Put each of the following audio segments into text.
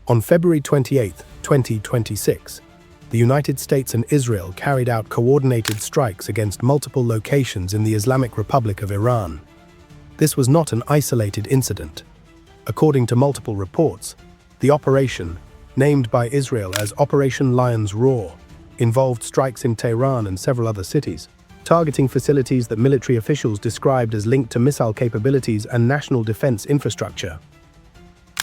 On February 28, 2026, the United States and Israel carried out coordinated strikes against multiple locations in the Islamic Republic of Iran. This was not an isolated incident. According to multiple reports, the operation, named by Israel as Operation Lion's Roar, involved strikes in Tehran and several other cities, targeting facilities that military officials described as linked to missile capabilities and national defense infrastructure.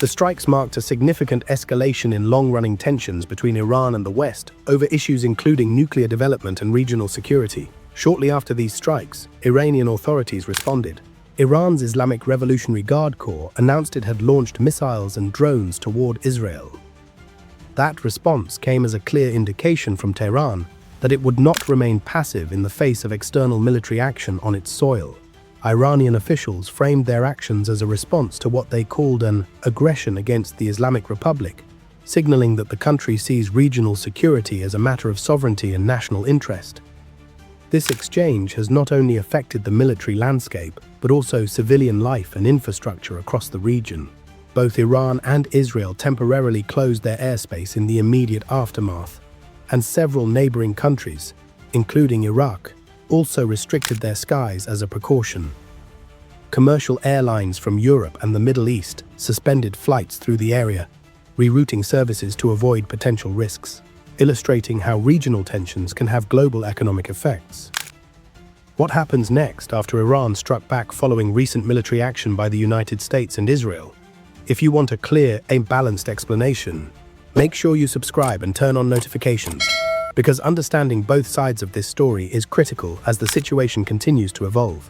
The strikes marked a significant escalation in long-running tensions between Iran and the West over issues including nuclear development and regional security. Shortly after these strikes, Iranian authorities responded. Iran's Islamic Revolutionary Guard Corps announced it had launched missiles and drones toward Israel. That response came as a clear indication from Tehran that it would not remain passive in the face of external military action on its soil. Iranian officials framed their actions as a response to what they called an aggression against the Islamic Republic, signaling that the country sees regional security as a matter of sovereignty and national interest. This exchange has not only affected the military landscape, but also civilian life and infrastructure across the region. Both Iran and Israel temporarily closed their airspace in the immediate aftermath, and several neighbouring countries, including Iraq, also restricted their skies as a precaution. Commercial airlines from Europe and the Middle East suspended flights through the area, rerouting services to avoid potential risks, illustrating how regional tensions can have global economic effects. What happens next after Iran struck back following recent military action by the United States and Israel? If you want a clear and balanced explanation, make sure you subscribe and turn on notifications, because understanding both sides of this story is critical as the situation continues to evolve.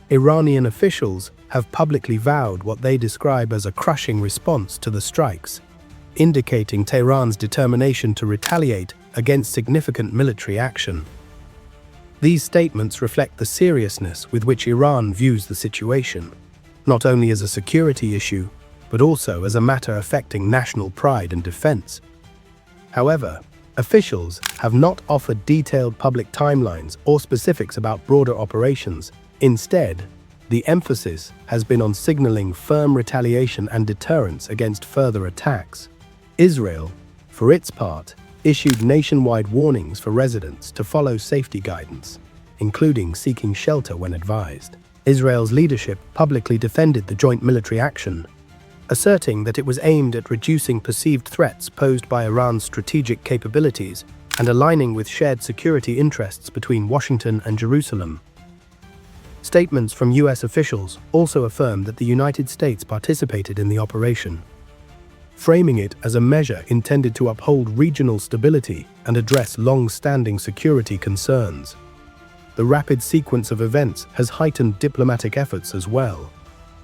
Iranian officials have publicly vowed what they describe as a crushing response to the strikes, indicating Tehran's determination to retaliate against significant military action. These statements reflect the seriousness with which Iran views the situation, not only as a security issue, but also as a matter affecting national pride and defense. However, officials have not offered detailed public timelines or specifics about broader operations. Instead, the emphasis has been on signaling firm retaliation and deterrence against further attacks. Israel, for its part, issued nationwide warnings for residents to follow safety guidance, including seeking shelter when advised. Israel's leadership publicly defended the joint military action, asserting that it was aimed at reducing perceived threats posed by Iran's strategic capabilities and aligning with shared security interests between Washington and Jerusalem. Statements from U.S. officials also affirmed that the United States participated in the operation, framing it as a measure intended to uphold regional stability and address long-standing security concerns. The rapid sequence of events has heightened diplomatic efforts as well.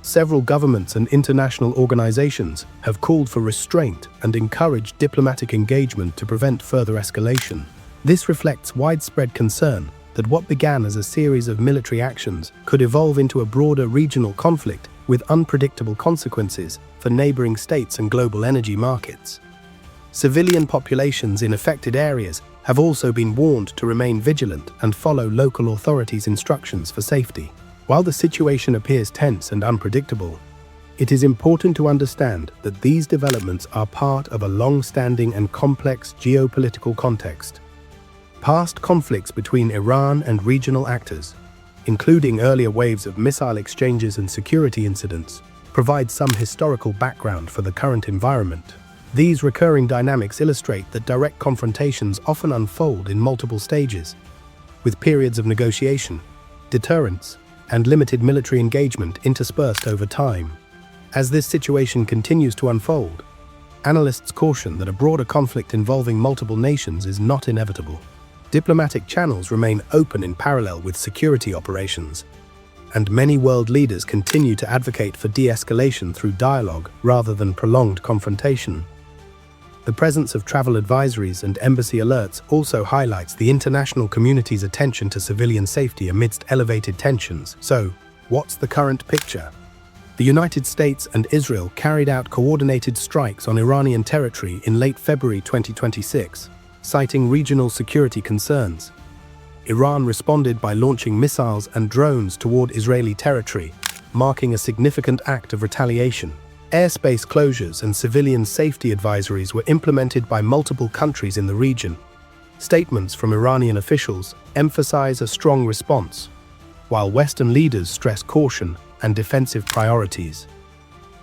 Several governments and international organizations have called for restraint and encouraged diplomatic engagement to prevent further escalation. This reflects widespread concern that what began as a series of military actions could evolve into a broader regional conflict with unpredictable consequences for neighboring states and global energy markets. Civilian populations in affected areas have also been warned to remain vigilant and follow local authorities' instructions for safety. While the situation appears tense and unpredictable, it is important to understand that these developments are part of a long-standing and complex geopolitical context. Past conflicts between Iran and regional actors, including earlier waves of missile exchanges and security incidents, provide some historical background for the current environment. These recurring dynamics illustrate that direct confrontations often unfold in multiple stages, with periods of negotiation, deterrence, and limited military engagement interspersed over time. As this situation continues to unfold, analysts caution that a broader conflict involving multiple nations is not inevitable. Diplomatic channels remain open in parallel with security operations, and many world leaders continue to advocate for de-escalation through dialogue rather than prolonged confrontation. The presence of travel advisories and embassy alerts also highlights the international community's attention to civilian safety amidst elevated tensions. So, what's the current picture? The United States and Israel carried out coordinated strikes on Iranian territory in late February 2026, citing regional security concerns. Iran responded by launching missiles and drones toward Israeli territory, marking a significant act of retaliation. Airspace closures and civilian safety advisories were implemented by multiple countries in the region. Statements from Iranian officials emphasize a strong response, while Western leaders stress caution and defensive priorities.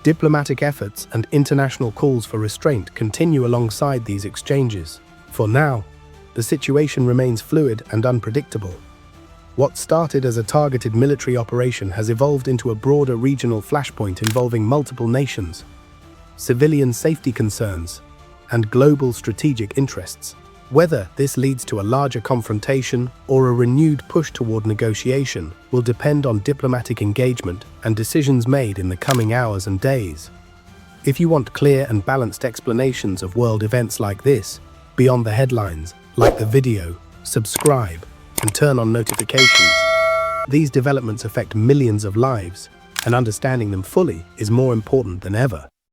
Diplomatic efforts and international calls for restraint continue alongside these exchanges. For now, the situation remains fluid and unpredictable. What started as a targeted military operation has evolved into a broader regional flashpoint involving multiple nations, civilian safety concerns, and global strategic interests. Whether this leads to a larger confrontation or a renewed push toward negotiation will depend on diplomatic engagement and decisions made in the coming hours and days. If you want clear and balanced explanations of world events like this, beyond the headlines, like the video, subscribe, and turn on notifications. These developments affect millions of lives, and understanding them fully is more important than ever.